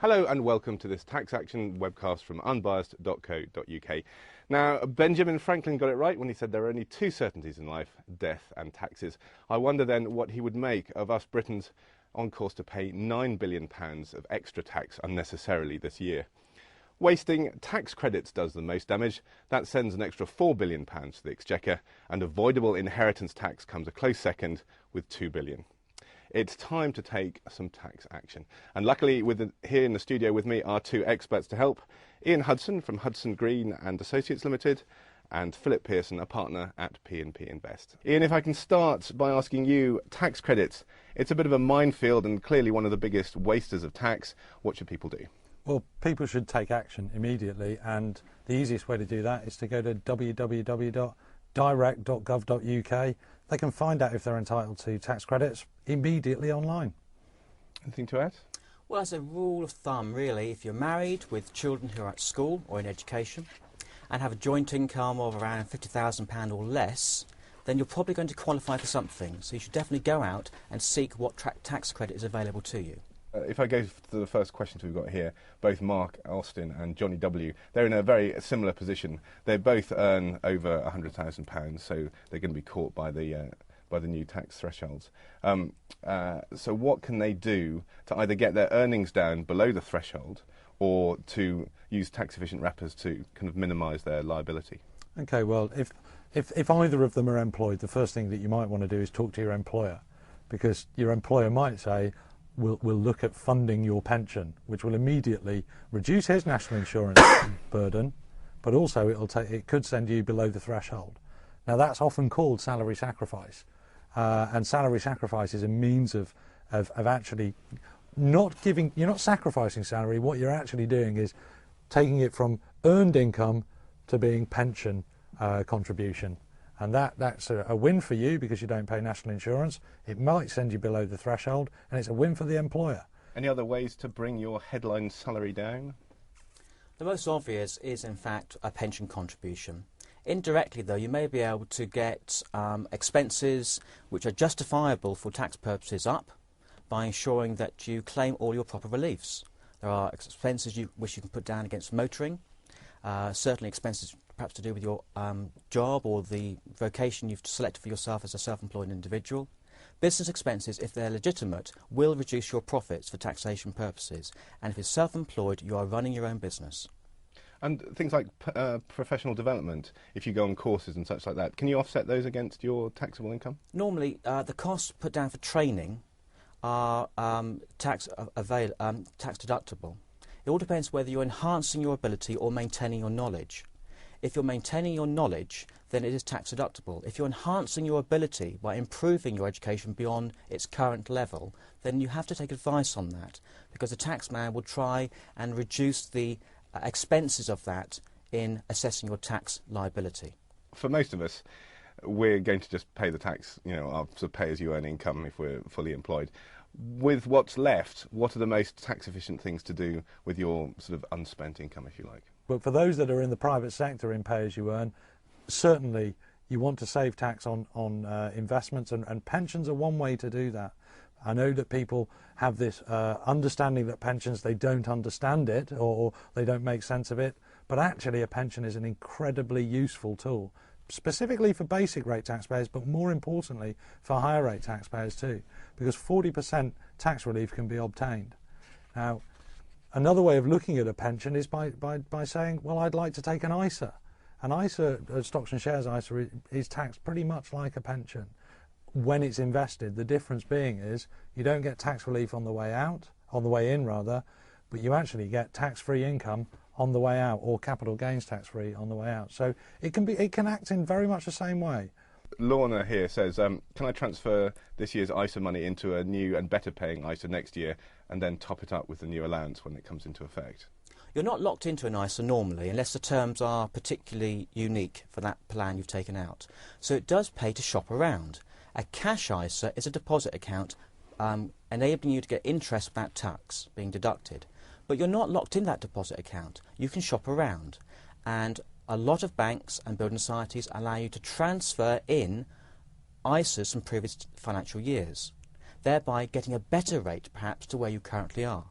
Hello and welcome to this tax action webcast from unbiased.co.uk. Now, Benjamin Franklin got it right when he said there are only two certainties in life, death and taxes. I wonder then what he would make of us Britons on course to pay £9 billion of extra tax unnecessarily this year. Wasting tax credits does the most damage. That sends an extra £4 billion to the Exchequer, and avoidable inheritance tax comes a close second with £2 billion. It's time to take some tax action. And luckily, here in the studio with me are two experts to help. Ian Hudson from Hudson Green and Associates Limited, and Philip Pearson, a partner at P&P Invest. Ian, if I can start by asking you, tax credits, it's a bit of a minefield and clearly one of the biggest wasters of tax. What should people do? Well, people should take action immediately, and the easiest way to do that is to go to www.direct.gov.uk. They can find out if they're entitled to tax credits immediately online. Anything to add? Well, as a rule of thumb, really, if you're married with children who are at school or in education and have a joint income of around £50,000 or less, then you're probably going to qualify for something. So you should definitely go out and seek what tax credit is available to you. If I go to the first questions we've got here, both Mark Austin and Johnny W, they're in a very similar position. They both earn over £100,000, so they're going to be caught by the new tax thresholds. So what can they do to either get their earnings down below the threshold or to use tax-efficient wrappers to kind of minimise their liability? Okay, well, if either of them are employed, the first thing that you might want to do is talk to your employer, because your employer might say, we'll look at funding your pension, which will immediately reduce his national insurance burden, but also it could send you below the threshold. Now, that's often called salary sacrifice, and salary sacrifice is a means of actually not giving. You're not sacrificing salary. What you're actually doing is taking it from earned income to being pension contribution. And that's a win for you because you don't pay national insurance. It might send you below the threshold, and it's a win for the employer. Any other ways to bring your headline salary down? The most obvious is, in fact, a pension contribution. Indirectly, though, you may be able to get expenses which are justifiable for tax purposes up by ensuring that you claim all your proper reliefs. There are expenses which you can put down against motoring, certainly expenses perhaps to do with your job or the vocation you've selected for yourself as a self-employed individual. Business expenses, if they're legitimate, will reduce your profits for taxation purposes. And if you're self-employed, you are running your own business. And things like professional development, if you go on courses and such like that, can you offset those against your taxable income? Normally, the costs put down for training are tax deductible. It all depends whether you're enhancing your ability or maintaining your knowledge. If you're maintaining your knowledge, then it is tax deductible. If you're enhancing your ability by improving your education beyond its current level, then you have to take advice on that, because the taxman will try and reduce the expenses of that in assessing your tax liability. For most of us, we're going to just pay the tax, our sort of pay-as-you-earn income if we're fully employed. With what's left, what are the most tax-efficient things to do with your sort of unspent income, if you like? But for those that are in the private sector in pay-as-you-earn, certainly you want to save tax on investments, and pensions are one way to do that. I know that people have this understanding that pensions, they don't understand it or they don't make sense of it, but actually a pension is an incredibly useful tool, specifically for basic rate taxpayers, but more importantly for higher rate taxpayers too, because 40% tax relief can be obtained. Now, another way of looking at a pension is by saying, well, I'd like to take an ISA. An ISA, a stocks and shares ISA, is taxed pretty much like a pension when it's invested. The difference being is you don't get tax relief on the way in, but you actually get tax-free income on the way out, or capital gains tax-free on the way out. So it can act in very much the same way. Lorna here says, can I transfer this year's ISA money into a new and better paying ISA next year and then top it up with the new allowance when it comes into effect? You're not locked into an ISA normally unless the terms are particularly unique for that plan you've taken out. So it does pay to shop around. A cash ISA is a deposit account enabling you to get interest without tax being deducted. But you're not locked in that deposit account. You can shop around, and a lot of banks and building societies allow you to transfer in ISAs from previous financial years, thereby getting a better rate perhaps to where you currently are.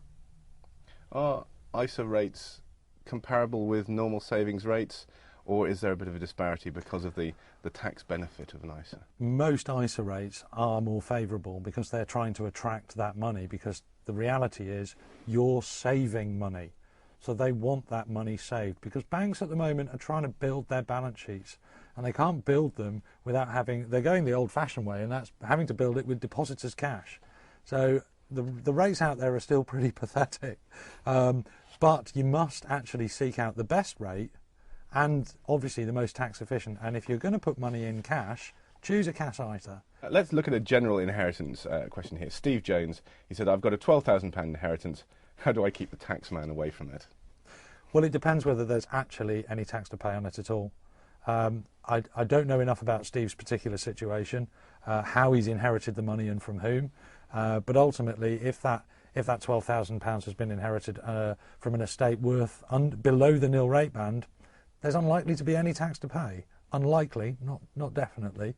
Are ISA rates comparable with normal savings rates, or is there a bit of a disparity because of the tax benefit of an ISA? Most ISA rates are more favourable because they're trying to attract that money, because the reality is you're saving money. So they want that money saved, because banks at the moment are trying to build their balance sheets, and they can't build them without they're going the old-fashioned way, and that's having to build it with depositors' cash. So the rates out there are still pretty pathetic. But you must actually seek out the best rate and obviously the most tax efficient. And if you're going to put money in cash, choose a cash ISA. Let's look at a general inheritance question here. Steve Jones, he said, I've got a £12,000 inheritance. How do I keep the tax man away from it? Well, it depends whether there's actually any tax to pay on it at all. I don't know enough about Steve's particular situation, how he's inherited the money and from whom. But ultimately, if that £12,000 has been inherited from an estate worth below the nil rate band, there's unlikely to be any tax to pay. Unlikely, not definitely,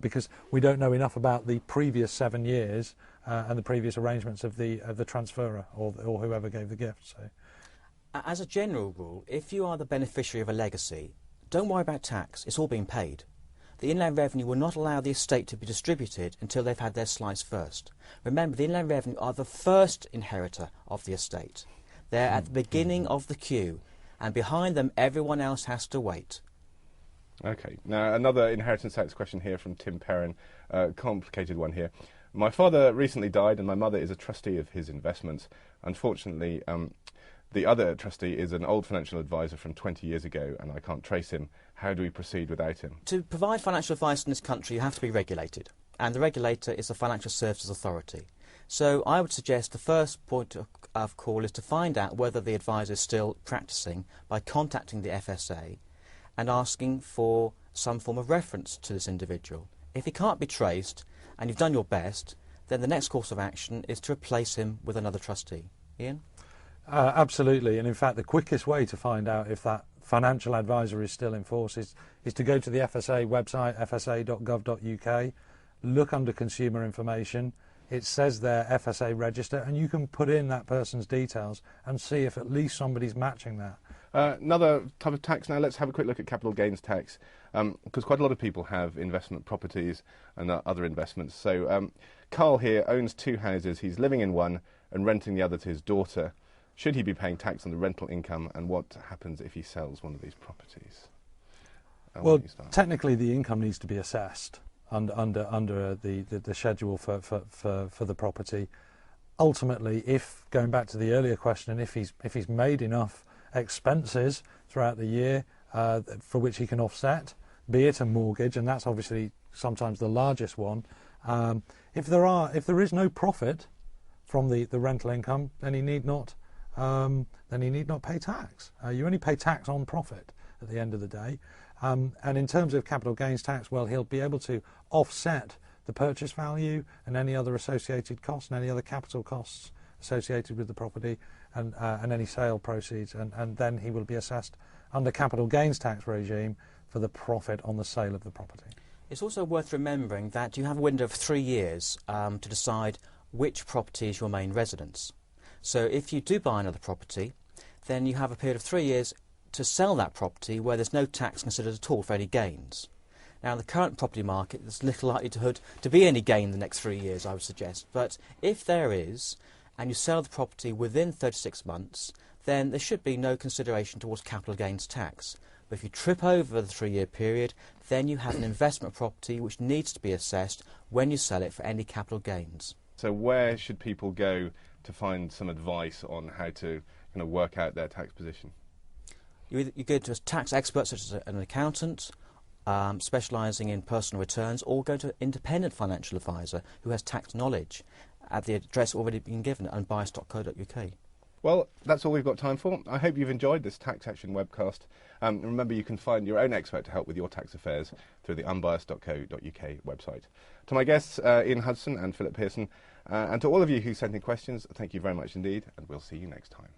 because we don't know enough about the previous 7 years and the previous arrangements of the transferor or whoever gave the gift. So, as a general rule, if you are the beneficiary of a legacy, don't worry about tax. It's all being paid. The Inland Revenue will not allow the estate to be distributed until they've had their slice first. Remember, the Inland Revenue are the first inheritor of the estate. They're at the beginning of the queue, and behind them everyone else has to wait. Okay, now another inheritance tax question here from Tim Perrin, complicated one here. My father recently died and my mother is a trustee of his investments. Unfortunately, the other trustee is an old financial advisor from 20 years ago and I can't trace him. How do we proceed without him? To provide financial advice in this country, you have to be regulated, and the regulator is the Financial Services Authority. So I would suggest the first point of call is to find out whether the advisor is still practising by contacting the FSA and asking for some form of reference to this individual. If he can't be traced and you've done your best, then the next course of action is to replace him with another trustee. Ian? Absolutely, and in fact the quickest way to find out if that financial advisor is still in force is to go to the FSA website, fsa.gov.uk, look under consumer information. It says there FSA register, and you can put in that person's details and see if at least somebody's matching that. Another type of tax now, let's have a quick look at capital gains tax, because quite a lot of people have investment properties and other investments. So Carl here owns 2 houses. He's living in one and renting the other to his daughter. Should he be paying tax on the rental income, and what happens if he sells one of these properties? Well, technically the income needs to be assessed under the schedule for the property. Ultimately, if, going back to the earlier question, if he's made enough expenses throughout the year for which he can offset, be it a mortgage, and that's obviously sometimes the largest one, if there is no profit from the rental income, then he need not pay tax. You only pay tax on profit at the end of the day. And in terms of capital gains tax, well, he'll be able to offset the purchase value and any other associated costs and any other capital costs associated with the property and any sale proceeds, and then he will be assessed under capital gains tax regime for the profit on the sale of the property. It's also worth remembering that you have a window of 3 years to decide which property is your main residence. So if you do buy another property, then you have a period of 3 years to sell that property where there's no tax considered at all for any gains. Now, in the current property market, there's little likelihood to be any gain in the next 3 years, I would suggest. But if there is, and you sell the property within 36 months, then there should be no consideration towards capital gains tax. But if you trip over the 3-year period, then you have an investment property which needs to be assessed when you sell it for any capital gains. So where should people go to find some advice on how to work out their tax position? You go to a tax expert such as an accountant, specialising in personal returns, or go to an independent financial advisor who has tax knowledge at the address already been given at unbiased.co.uk. Well, that's all we've got time for. I hope you've enjoyed this Tax Action webcast. Remember, you can find your own expert to help with your tax affairs through the unbiased.co.uk website. To my guests, Ian Hudson and Philip Pearson, and to all of you who sent in questions, thank you very much indeed, and we'll see you next time.